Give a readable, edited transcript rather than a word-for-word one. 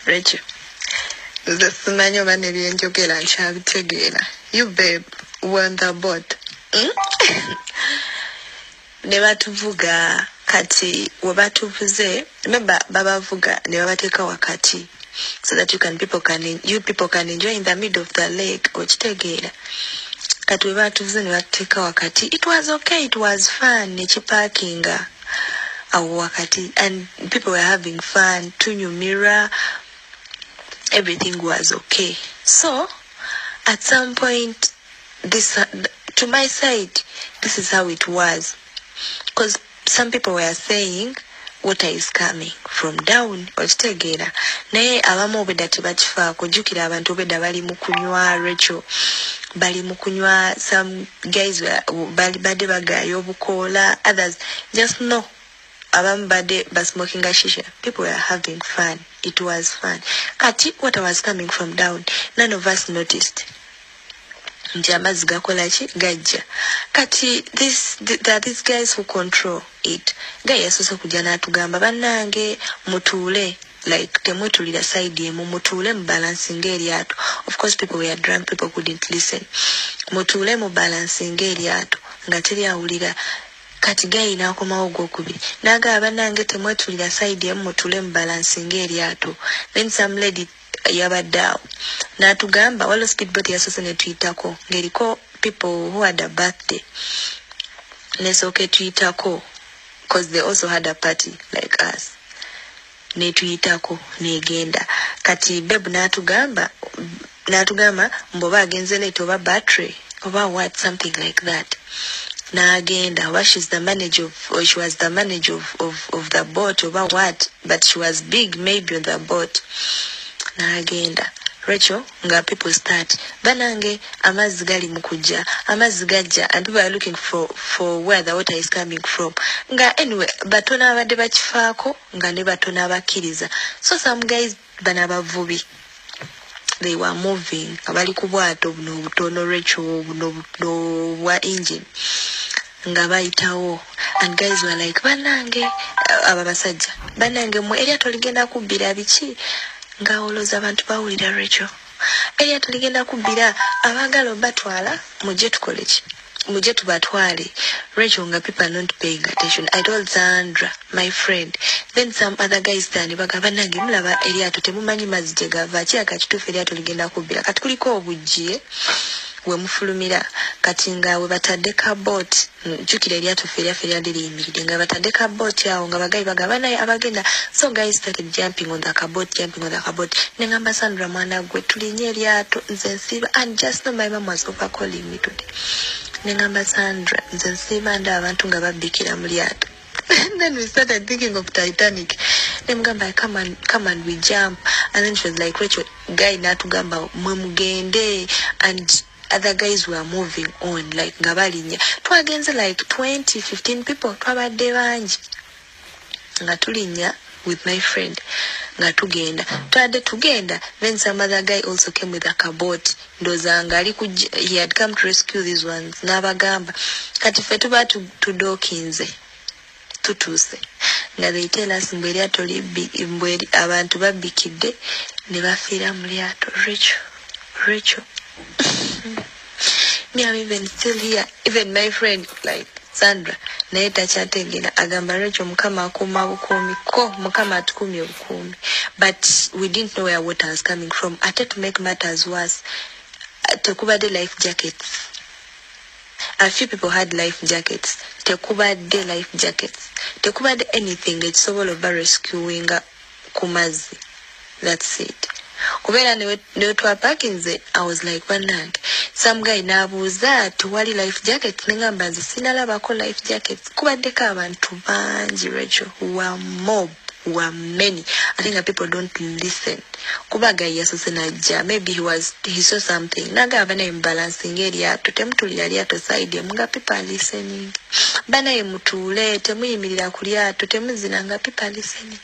Rachel, the simanyo banebye njogera nkyabitegeera. You babe, won the boat. Ne batuvuga kati webatuvuze, remember babavuga ne babateeka wakati so that you people can enjoy in the middle of the lake. Okitegeera. Kati webatuvuze ne bateeka wakati. It was okay, it was fun. Nekiparkinga awo wakati and people were having fun. Tunyumira. Everything was okay. So, at some point, this to my side, this is how it was. Because some people were saying, water is coming from down. Okitegeera. Naye abamu obedda tebakifaako. Jjukira abantu obedda bali mu kunywa Rachel. Bali mu kunywa, some guys bali badde bagaya obukoola. Others just know. Abamu badde basmoking a shisha. People were having fun. It was fun. Kati water was coming from down. None of us noticed. Nti amazzi gakola ki gajja. Kati these guys who control it. Guy yasoose kujja n'atugamba bannange mutuule. Like temwetulira side emu mutuule mu balancing eryato. Of course people were drunk, people couldn't listen. Mutuule mu balancing eryato nga teri awulira. Kati gayi n'akomawo gwokubiri. N'agamba bannange temwetulira side emu mutuule mu balancing eryato. Then some lady yabadde awo n'atugamba waliwo speedboat yasoose ne tuyitako ng'eriko people who had a birthday. Nesooke tuyitako because they also had a party like us. Ne tuyitako negenda. Kati bebu n'atugamba mboba agenze late oba battery oba what, something like that. N'agenda oba she was the manager of the boat oba what, but she was big maybe on the boat. N'agenda. Rachel, nga people start. Banange, amazzi gali mu kujja, amazzi gajja, and people are looking for where the water is coming from. Nga anyway, batono abadde bakifaako, nga ne batono abakkiriza. So some guys bana bavubi. They were moving. Abali ku bwato buno butono Rachel buno bwa engine. Nga bayitawo. And guys were like, banange, ababasajja. Banange mwe eryato ligenda kubbira biki? Nga oloza abantu bawulira Rachel. Eryato ligenda kubbira abaagala batwala mujje tukole ki? Mujje tubatwale. Rachel nga people are not paying attention. I told Sandra, my friend. Then some other guys tani bagamba nange mulaba eryato temumanyi mazzi gye gava ki akakituufu eryato ligenda kubbira. Kati kuliko obujje we mufulumira kati nga we batadde ka boat. Jjukira eryato ffe lyali liyimiridde nga batadde ka boat awo nga bagayi bagamba naye abagenda. So guys started jumping on the boat. Nengamba Sandra mwana gwe tulinye eryato nze nsiiba, and just know my mom was overcalling me today. Nengamba Sandra nze nsiiba ndaba abantu nga babbikira mu lyato. And then we started thinking of Titanic. Nemugamba come and we jump. And then she was like, Rachel, guy natugamba mwe mugende, and other guys were moving on like ngabalinya. Twagenze like 15 people. Twabadde bangi. Nga tulinya with my friend. Nga tugenda. Tugenda. Then some other guy also came with a kabot. He had come to rescue these ones. Nabagamba. Kati ffe tuba tudokinze. Tutuse. Nga they tell us mbwe lyato mbwe abantu babbikidde ne bafiira mu lyato. Rachel. Me, I'm even still here. Even my friend, like Sandra, naye takyategeera agamba Rachel mukama akuuma bukuumi ko mukama atukumye bukuumi. But we didn't know where water was coming from. Ate to make matters worse, tekubadde life jackets. A few people had life jackets. Tekubadde life jackets. Tekubadde anything ekisobola oba rescuing ku mazzi. That's it. Kubera ne twa parkinze, I was like, banange. Some guy nabuuza tuwali life jacket nengamba nze sinalabako life jackets. Kubaddeko abantu bangi Rachel who are mob. Who are many. I think people don't listen. Kubaga yasose najja. Maybe he saw something. Naga bana imbalancing area to temutulira lyato side mga people listening. Bana imutule temuyimirira ku lyato temuzina nga people listening.